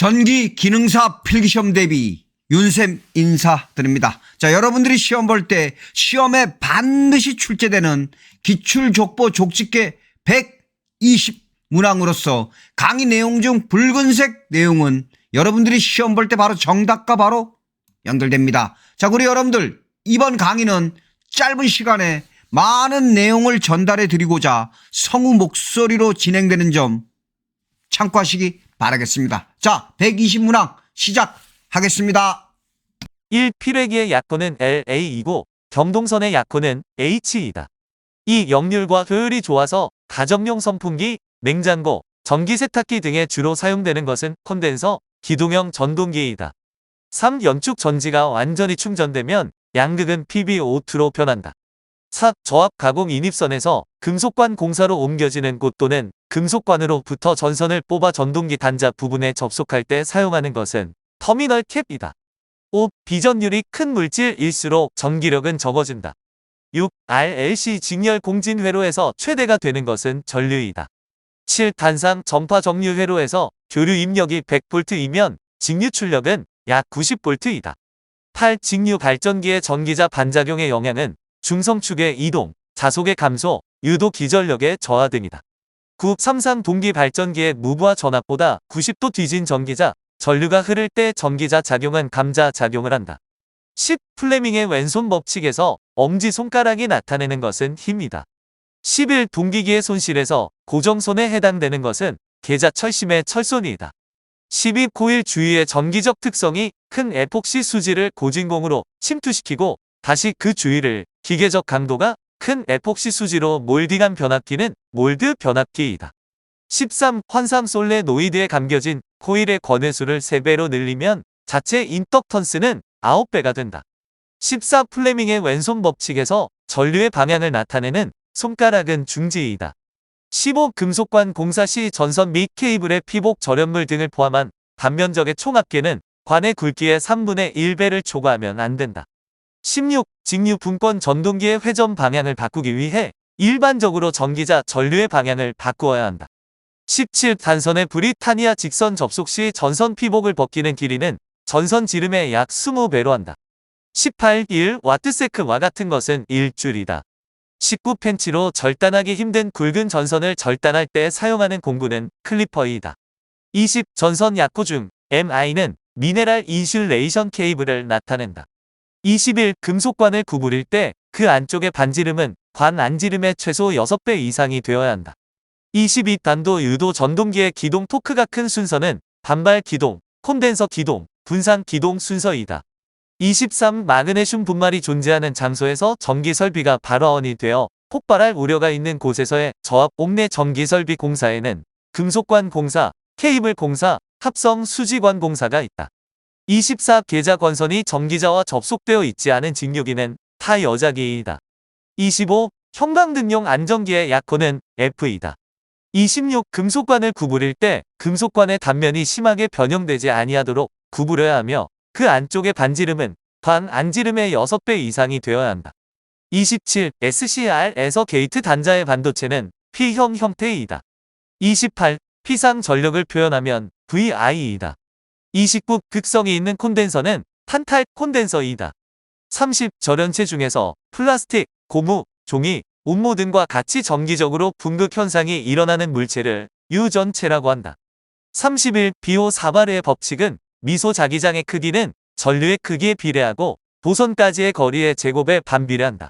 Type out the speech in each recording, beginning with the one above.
전기 기능사 필기시험 대비 윤쌤 인사드립니다. 자, 여러분들이 시험 볼 때 시험에 반드시 출제되는 기출족보 족집계 120문항으로서 강의 내용 중 붉은색 내용은 여러분들이 시험 볼 때 바로 정답과 바로 연결됩니다. 자, 우리 여러분들 이번 강의는 짧은 시간에 많은 내용을 전달해 드리고자 성우 목소리로 진행되는 점 참고하시기 바라겠습니다. 자, 120문항 시작하겠습니다. 1. 필회기의 약혼은 LA이고 경동선의 약혼은 H이다. 2. 역률과 효율이 좋아서 가정용 선풍기, 냉장고, 전기세탁기 등에 주로 사용되는 것은 콘덴서, 기동형 전동기이다. 3. 연축 전지가 완전히 충전되면 양극은 PbO2로 변한다. 4. 저압 가공 인입선에서 금속관 공사로 옮겨지는 곳 또는 금속관으로부터 전선을 뽑아 전동기 단자 부분에 접속할 때 사용하는 것은 터미널 캡이다. 5. 비전율이 큰 물질일수록 전기력은 적어진다. 6. RLC 직렬 공진 회로에서 최대가 되는 것은 전류이다. 7. 단상 전파 정류 회로에서 교류 입력이 100V이면 직류 출력은 약 90V이다. 8. 직류 발전기의 전기자 반작용의 영향은 중성축의 이동, 자속의 감소, 유도 기전력의 저하 등이다. 9. 삼상 동기 발전기의 무브와 전압보다 90도 뒤진 전기자, 전류가 흐를 때 전기자 작용은 감자 작용을 한다. 10. 플레밍의 왼손 법칙에서 엄지손가락이 나타내는 것은 힘이다. 11. 동기기의 손실에서 고정손에 해당되는 것은 계자 철심의 철손이다. 12. 코일 주위의 전기적 특성이 큰 에폭시 수지를 고진공으로 침투시키고 다시 그 주위를 기계적 강도가 큰 에폭시 수지로 몰딩한 변압기는 몰드 변압기이다. 13. 환삼 솔레노이드에 감겨진 코일의 권회수를 3배로 늘리면 자체 인덕턴스는 9배가 된다. 14. 플레밍의 왼손 법칙에서 전류의 방향을 나타내는 손가락은 중지이다. 15. 금속관 공사 시 전선 및 케이블의 피복 절연물 등을 포함한 단면적의 총합계는 관의 굵기의 3분의 1배를 초과하면 안 된다. 16. 직류 분권 전동기의 회전 방향을 바꾸기 위해 일반적으로 전기자 전류의 방향을 바꾸어야 한다. 17. 단선의 브리타니아 직선 접속 시 전선 피복을 벗기는 길이는 전선 지름의 약 20배로 한다. 18. 1. 와트세크와 같은 것은 1줄이다. 19. 펜치로 절단하기 힘든 굵은 전선을 절단할 때 사용하는 공구는 클리퍼이다. 20. 전선 약호 중 MI는 미네랄 인슐레이션 케이블을 나타낸다. 21. 금속관을 구부릴 때 그 안쪽의 반지름은 관 안지름의 최소 6배 이상이 되어야 한다. 22. 단도 유도 전동기의 기동 토크가 큰 순서는 반발 기동, 콘덴서 기동, 분산 기동 순서이다. 23. 마그네슘 분말이 존재하는 장소에서 전기 설비가 발화원이 되어 폭발할 우려가 있는 곳에서의 저압 옥내 전기 설비 공사에는 금속관 공사, 케이블 공사, 합성 수지관 공사가 있다. 24. 계자 권선이 전기자와 접속되어 있지 않은 직류기는 타여자기이다. 25. 형광등용 안전기의 약호는 F이다. 26. 금속관을 구부릴 때 금속관의 단면이 심하게 변형되지 아니하도록 구부려야 하며 그 안쪽의 반지름은 관 안지름의 6배 이상이 되어야 한다. 27. SCR에서 게이트 단자의 반도체는 P형 형태이다. 28. P상 전력을 표현하면 VI이다. 29. 극성이 있는 콘덴서는 탄탈 콘덴서이다. 30. 절연체 중에서 플라스틱, 고무, 종이, 온모 등과 같이 정기적으로 분극 현상이 일어나는 물체를 유전체라고 한다. 31. 비호4발의 법칙은 미소 자기장의 크기는 전류의 크기에 비례하고 도선까지의 거리의 제곱에 반비례한다.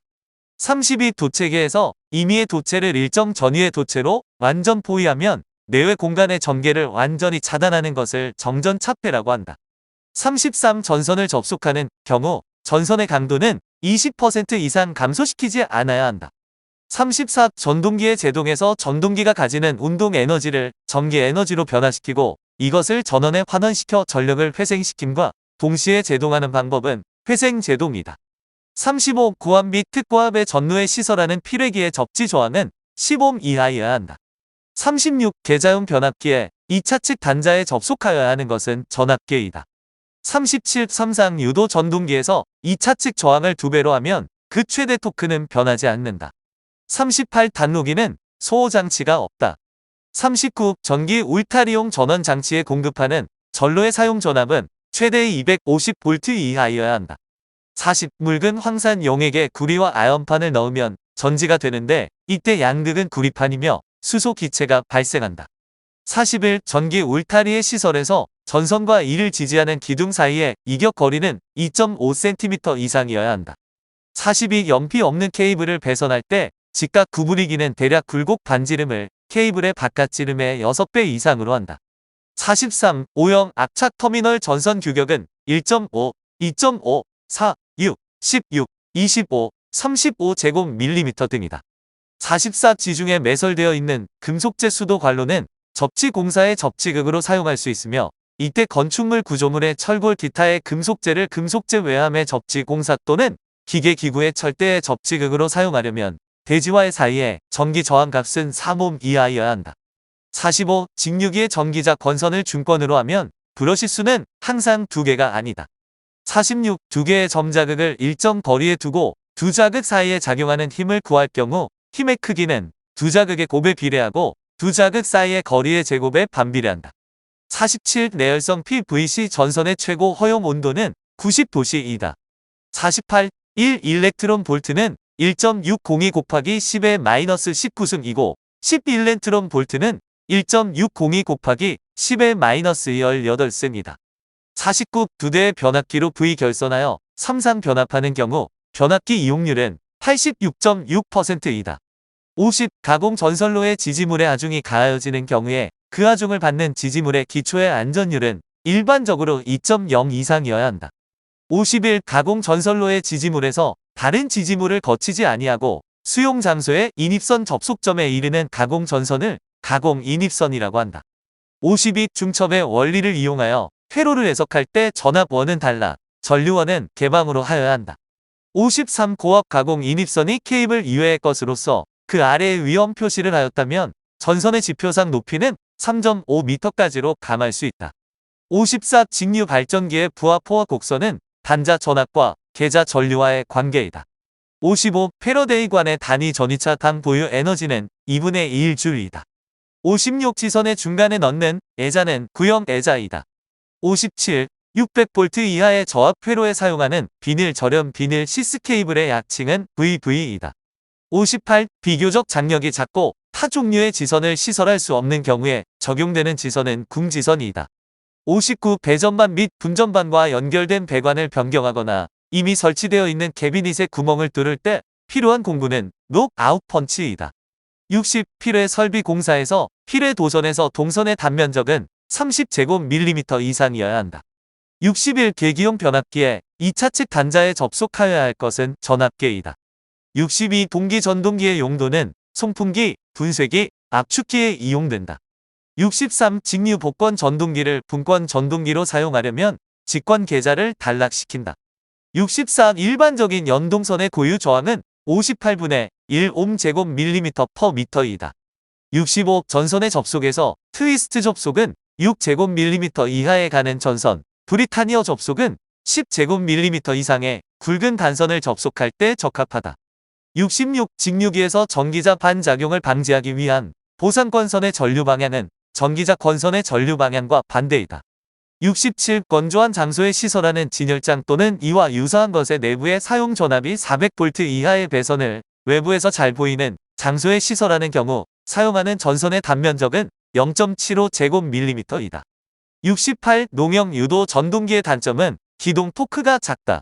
32. 도체계에서 임의의 도체를 일정 전위의 도체로 완전 포위하면 내외 공간의 전개를 완전히 차단하는 것을 정전차폐라고 한다. 33. 전선을 접속하는 경우 전선의 강도는 20% 이상 감소시키지 않아야 한다. 34. 전동기의 제동에서 전동기가 가지는 운동 에너지를 전기 에너지로 변화시키고 이것을 전원에 환원시켜 전력을 회생시킴과 동시에 제동하는 방법은 회생제동이다. 35. 고압 및 특고압의 전루에 시설하는 필회기의 접지 저항은 10옴 이하여야 한다. 36. 계자용 변압기에 2차 측 단자에 접속하여야 하는 것은 전압계이다. 37. 삼상 유도 전동기에서 2차 측 저항을 2배로 하면 그 최대 토크는 변하지 않는다. 38. 단로기는 소호 장치가 없다. 39. 전기 울타리용 전원 장치에 공급하는 전로의 사용 전압은 최대 250V 이하여야 한다. 40. 묽은 황산 용액에 구리와 아연판을 넣으면 전지가 되는데 이때 양극은 구리판이며 수소 기체가 발생한다. 41. 전기 울타리의 시설에서 전선과 이를 지지하는 기둥 사이의 이격 거리는 2.5cm 이상이어야 한다. 42. 연피 없는 케이블을 배선할 때 직각 구부리기는 대략 굴곡 반지름을 케이블의 바깥지름의 6배 이상으로 한다. 43. O형 압착 터미널 전선 규격은 1.5, 2.5, 4, 6, 16, 25, 35제곱밀리미터 등이다. 44. 지중해 매설되어 있는 금속재 수도 관로는 접지공사의 접지극으로 사용할 수 있으며 이때 건축물 구조물의 철골 기타의 금속재를 금속재 외함의 접지공사 또는 기계기구의 철대의 접지극으로 사용하려면 대지와의 사이에 전기 저항값은 4옴 이하여야 한다. 45. 직류기의 전기자 권선을 중권으로 하면 브러시 수는 항상 2개가 아니다. 46. 2개의 점자극을 일정 거리에 두고 두 자극 사이에 작용하는 힘을 구할 경우 힘의 크기는 두 자극의 곱에 비례하고 두 자극 사이의 거리의 제곱에 반비례한다. 47. 내열성 PVC 전선의 최고 허용 온도는 90도씨이다. 48. 1 일렉트론 볼트는 1.602 곱하기 10의 마이너스 19승이고 11렌트론 볼트는 1.602 곱하기 10의 마이너스 18승이다. 49. 두 대의 변압기로 V 결선하여 3상 변압하는 경우 변압기 이용률은 86.6%이다. 50. 가공 전선로의 지지물의 하중이 가하여지는 경우에 그 하중을 받는 지지물의 기초의 안전율은 일반적으로 2.0 이상이어야 한다. 51. 가공 전선로의 지지물에서 다른 지지물을 거치지 아니하고 수용 장소의 인입선 접속점에 이르는 가공 전선을 가공 인입선이라고 한다. 52. 중첩의 원리를 이용하여 회로를 해석할 때 전압원은 달라 전류원은 개방으로 하여야 한다. 53. 고압 가공 인입선이 케이블 이외의 것으로서 그 아래에 위험 표시를 하였다면 전선의 지표상 높이는 3.5m까지로 감할 수 있다. 54. 직류 발전기의 부하 포화 곡선은 단자 전압과 계자 전류와의 관계이다. 55. 패러데이관의 단위 전위차 당 보유 에너지는 2분의 1줄이다. 56. 지선의 중간에 넣는 애자는 구형 애자이다. 57. 600V 이하의 저압 회로에 사용하는 비닐 절연 비닐 시스 케이블의 약칭은 VV이다. 58. 비교적 장력이 작고 타 종류의 지선을 시설할 수 없는 경우에 적용되는 지선은 궁지선이다. 59. 배전반 및 분전반과 연결된 배관을 변경하거나 이미 설치되어 있는 캐비닛의 구멍을 뚫을 때 필요한 공구는 녹아웃 펀치이다. 60. 필회 설비 공사에서 필회 도선에서 동선의 단면적은 30제곱밀리미터 이상이어야 한다. 61. 계기용 변압기에 2차 측 단자에 접속하여야 할 것은 전압계이다. 62. 동기 전동기의 용도는 송풍기, 분쇄기, 압축기에 이용된다. 63. 직류 복권 전동기를 분권 전동기로 사용하려면 직권 계자를 단락시킨다. 64. 일반적인 연동선의 고유 저항은 58분의 1옴 제곱밀리미터 퍼 미터이다. 65. 전선의 접속에서 트위스트 접속은 6제곱밀리미터 이하에 가는 전선, 브리타니어 접속은 10제곱밀리미터 이상의 굵은 단선을 접속할 때 적합하다. 66. 직류기에서 전기자 반작용을 방지하기 위한 보상권선의 전류 방향은 전기자 권선의 전류 방향과 반대이다. 67. 건조한 장소에 시설하는 진열장 또는 이와 유사한 것의 내부의 사용 전압이 400V 이하의 배선을 외부에서 잘 보이는 장소에 시설하는 경우 사용하는 전선의 단면적은 0.75제곱밀리미터이다. 68. 농형 유도 전동기의 단점은 기동 토크가 작다.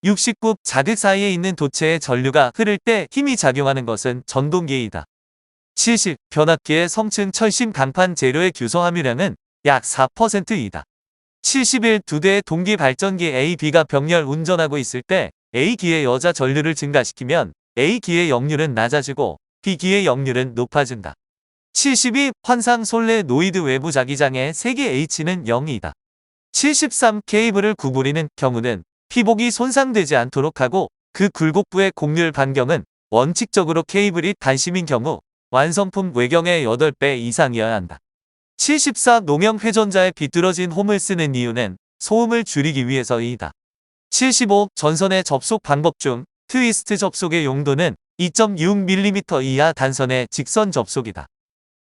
69. 자극 사이에 있는 도체의 전류가 흐를 때 힘이 작용하는 것은 전동기이다. 70. 변압기의 성층 철심 강판 재료의 규소 함유량은 약 4%이다. 71. 두 대의 동기 발전기 A, B가 병렬 운전하고 있을 때 A기의 여자 전류를 증가시키면 A기의 역률은 낮아지고 B기의 역률은 높아진다. 72. 환상 솔레노이드 외부 자기장의 세기 H는 0이다. 73. 케이블을 구부리는 경우는 피복이 손상되지 않도록 하고 그 굴곡부의 곡률 반경은 원칙적으로 케이블이 단심인 경우 완성품 외경의 8배 이상이어야 한다. 74. 농형 회전자에 비뚤어진 홈을 쓰는 이유는 소음을 줄이기 위해서이다. 75. 전선의 접속 방법 중 트위스트 접속의 용도는 2.6mm 이하 단선의 직선 접속이다.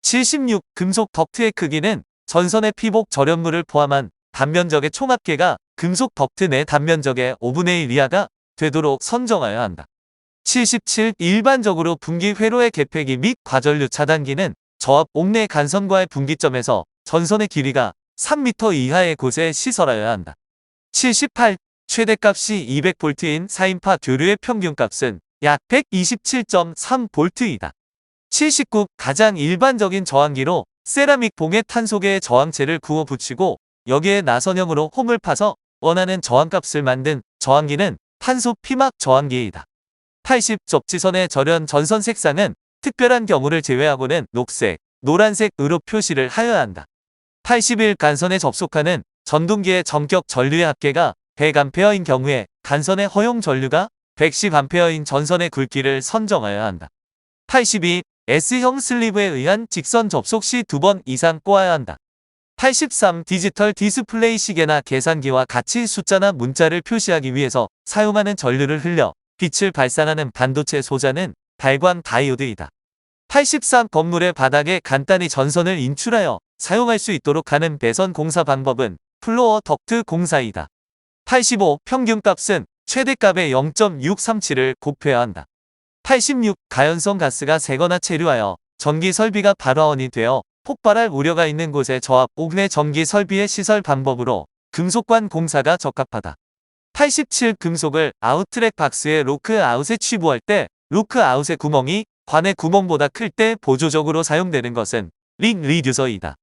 76. 금속 덕트의 크기는 전선의 피복 절연물을 포함한 단면적의 총합계가 금속 덕트 내 단면적의 5분의 1 이하가 되도록 선정하여야 한다. 77. 일반적으로 분기 회로의 개폐기 및 과전류 차단기는 저압 옥내 간선과의 분기점에서 전선의 길이가 3m 이하의 곳에 시설하여야 한다. 78. 최대값이 200V인 4인파 교류의 평균값은 약 127.3V이다. 79. 가장 일반적인 저항기로 세라믹 봉에 탄소계의 저항체를 구워 붙이고 여기에 나선형으로 홈을 파서 원하는 저항값을 만든 저항기는 탄소 피막 저항기이다. 80. 접지선의 절연 전선 색상은 특별한 경우를 제외하고는 녹색, 노란색으로 표시를 하여야 한다. 81. 간선에 접속하는 전동기의 전격 전류의 합계가 100A인 경우에 간선의 허용 전류가 110A인 전선의 굵기를 선정하여야 한다. 82. S형 슬리브에 의한 직선 접속 시 2번 이상 꼬아야 한다. 83. 디지털 디스플레이 시계나 계산기와 같이 숫자나 문자를 표시하기 위해서 사용하는 전류를 흘려 빛을 발산하는 반도체 소자는 발광 다이오드이다. 83. 건물의 바닥에 간단히 전선을 인출하여 사용할 수 있도록 하는 배선 공사 방법은 플로어 덕트 공사이다. 85. 평균값은 최대값의 0.637을 곱해야 한다. 86. 가연성 가스가 새거나 체류하여 전기 설비가 발화원이 되어 폭발할 우려가 있는 곳에 저압 옥내 전기 설비의 시설 방법으로 금속관 공사가 적합하다. 87. 금속을 아웃트랙 박스에 로크 아웃에 취부할 때 로크 아웃의 구멍이 관의 구멍보다 클 때 보조적으로 사용되는 것은 링 리듀서이다.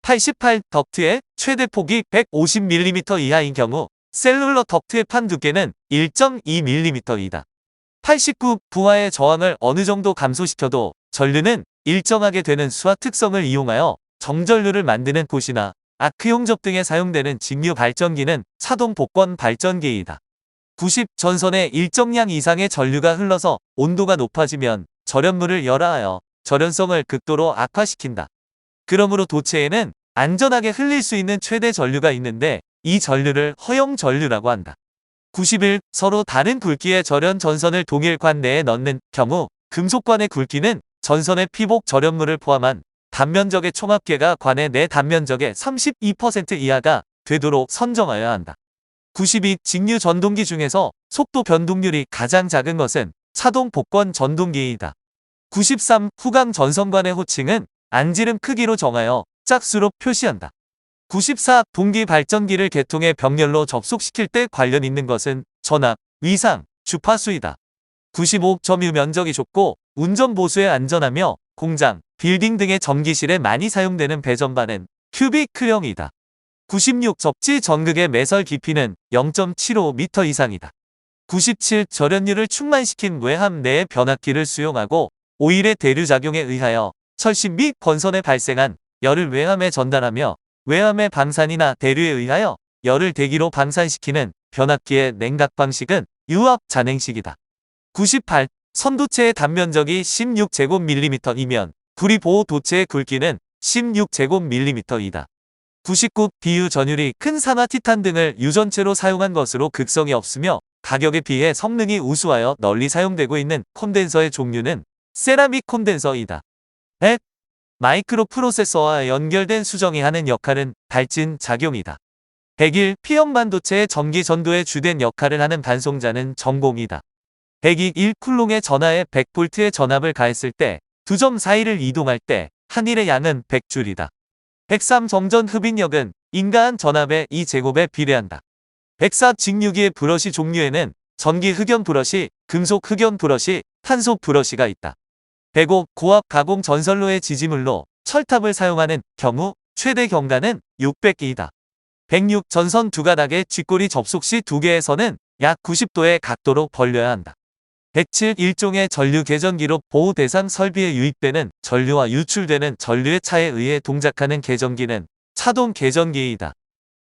88. 덕트의 최대 폭이 150mm 이하인 경우 셀룰러 덕트의 판 두께는 1.2mm이다. 89. 부하의 저항을 어느 정도 감소시켜도 전류는 일정하게 되는 수화 특성을 이용하여 정전류를 만드는 봇이나 아크용 접등에 사용되는 직류 발전기는 차동 복권 발전기이다. 90. 전선에 일정량 이상의 전류가 흘러서 온도가 높아지면 절연물을 열화하여 절연성을 극도로 악화시킨다. 그러므로 도체에는 안전하게 흘릴 수 있는 최대 전류가 있는데 이 전류를 허용 전류라고 한다. 91. 서로 다른 굵기의 절연 전선을 동일 관 내에 넣는 경우 금속관의 굵기는 전선의 피복 절연물을 포함한 단면적의 총합계가 관의 내 단면적의 32% 이하가 되도록 선정하여야 한다. 92. 직류 전동기 중에서 속도 변동률이 가장 작은 것은 차동 복권 전동기이다. 93. 후강 전선관의 호칭은 안지름 크기로 정하여 짝수로 표시한다. 94. 동기 발전기를 계통의 병렬로 접속시킬 때 관련 있는 것은 전압, 위상, 주파수이다. 95. 점유 면적이 좁고 운전 보수에 안전하며 공장, 빌딩 등의 전기실에 많이 사용되는 배전반은 큐비크형이다. 96. 접지 전극의 매설 깊이는 0.75m 이상이다. 97. 절연율을 충만시킨 외함 내의 변압기를 수용하고 오일의 대류작용에 의하여 철심 및 건선에 발생한 열을 외함에 전달하며 외함의 방산이나 대류에 의하여 열을 대기로 방산시키는 변압기의 냉각 방식은 유압 잔행식이다. 98. 선도체의 단면적이 16제곱밀리미터이면 구리보호 도체의 굵기는 16제곱밀리미터이다. 99. 비유 전율이 큰 산화 티탄 등을 유전체로 사용한 것으로 극성이 없으며 가격에 비해 성능이 우수하여 널리 사용되고 있는 콘덴서의 종류는 세라믹 콘덴서이다. 100. 마이크로 프로세서와 연결된 수정이 하는 역할은 발진 작용이다. 101. P형 반도체의 전기 전도에 주된 역할을 하는 반송자는 전공이다. 102. 1쿨롱의 전하에 100V의 전압을 가했을 때 2점 사이를 이동할 때 한 일의 양은 100줄이다. 103. 정전 흡인력은 인가한 전압의 2제곱에 비례한다. 104. 직류기의 브러시 종류에는 전기 흑연 브러시, 금속 흑연 브러시, 탄소 브러시가 있다. 105. 고압 가공 전선로의 지지물로 철탑을 사용하는 경우 최대 경가는 600이다. 106. 전선 두 가닥의 쥐꼬리 접속 시 두 개의 선은 약 90도의 각도로 벌려야 한다. 107. 일종의 전류 계전기로 보호 대상 설비에 유입되는 전류와 유출되는 전류의 차에 의해 동작하는 계전기는 차동 계전기이다.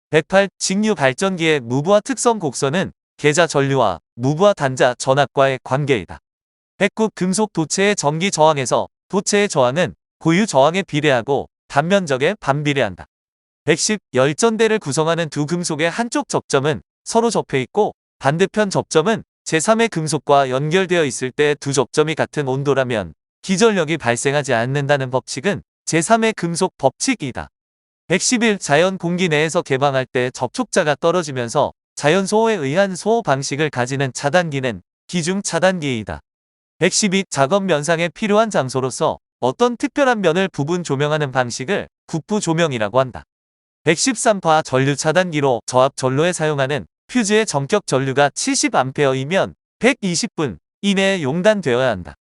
108. 직류 발전기의 무부하 특성 곡선은 계자 전류와 무부하 단자 전압과의 관계이다. 109. 금속 도체의 전기 저항에서 도체의 저항은 고유 저항에 비례하고 단면적에 반비례한다. 110. 열전대를 구성하는 두 금속의 한쪽 접점은 서로 접해 있고 반대편 접점은 제3의 금속과 연결되어 있을 때 두 접점이 같은 온도라면 기전력이 발생하지 않는다는 법칙은 제3의 금속 법칙이다. 111. 자연 공기 내에서 개방할 때 접촉자가 떨어지면서 자연 소호에 의한 소호 방식을 가지는 차단기는 기중 차단기이다. 112. 작업 면상에 필요한 장소로서 어떤 특별한 면을 부분 조명하는 방식을 국부 조명이라고 한다. 113. 과 전류 차단기로 저압 전로에 사용하는 퓨즈의 전격 전류가 70A이면 120분 이내에 용단되어야 한다.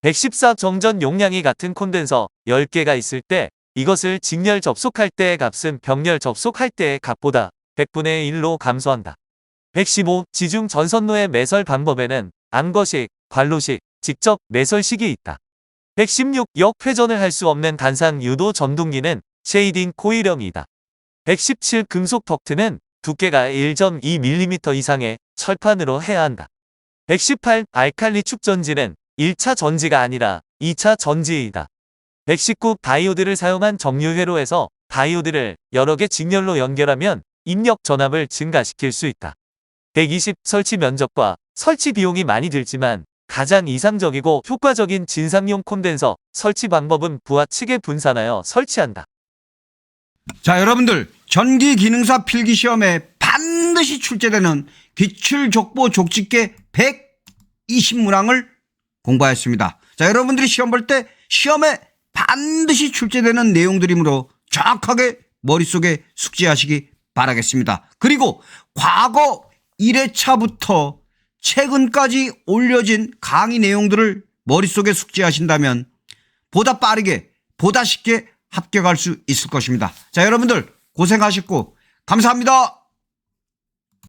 114. 정전 용량이 같은 콘덴서 10개가 있을 때 이것을 직렬 접속할 때의 값은 병렬 접속할 때의 값보다 100분의 1로 감소한다. 115. 지중 전선로의 매설 방법에는 안거식, 관로식, 직접 매설식이 있다. 116. 역회전을 할 수 없는 단상 유도 전동기는 쉐이딩 코일형이다. 117. 금속 덕트는 두께가 1.2mm 이상의 철판으로 해야 한다. 118. 알칼리 축전지는 1차 전지가 아니라 2차 전지이다. 119. 다이오드를 사용한 정유회로에서 다이오드를 여러 개 직렬로 연결하면 입력 전압을 증가시킬 수 있다. 120. 설치 면적과 설치 비용이 많이 들지만 가장 이상적이고 효과적인 진상용 콘덴서 설치 방법은 부하 측에 분산하여 설치한다. 자, 여러분들 전기 기능사 필기 시험에 반드시 출제되는 기출 족보 족집계 120문항을 공부하였습니다. 자, 여러분들이 시험 볼 때 시험에 반드시 출제되는 내용들이므로 정확하게 머릿속에 숙지하시기 바라겠습니다. 그리고 과거 1회차부터 최근까지 올려진 강의 내용들을 머릿속에 숙지하신다면 보다 빠르게, 보다 쉽게 합격할 수 있을 것입니다. 자, 여러분들 고생하셨고 감사합니다.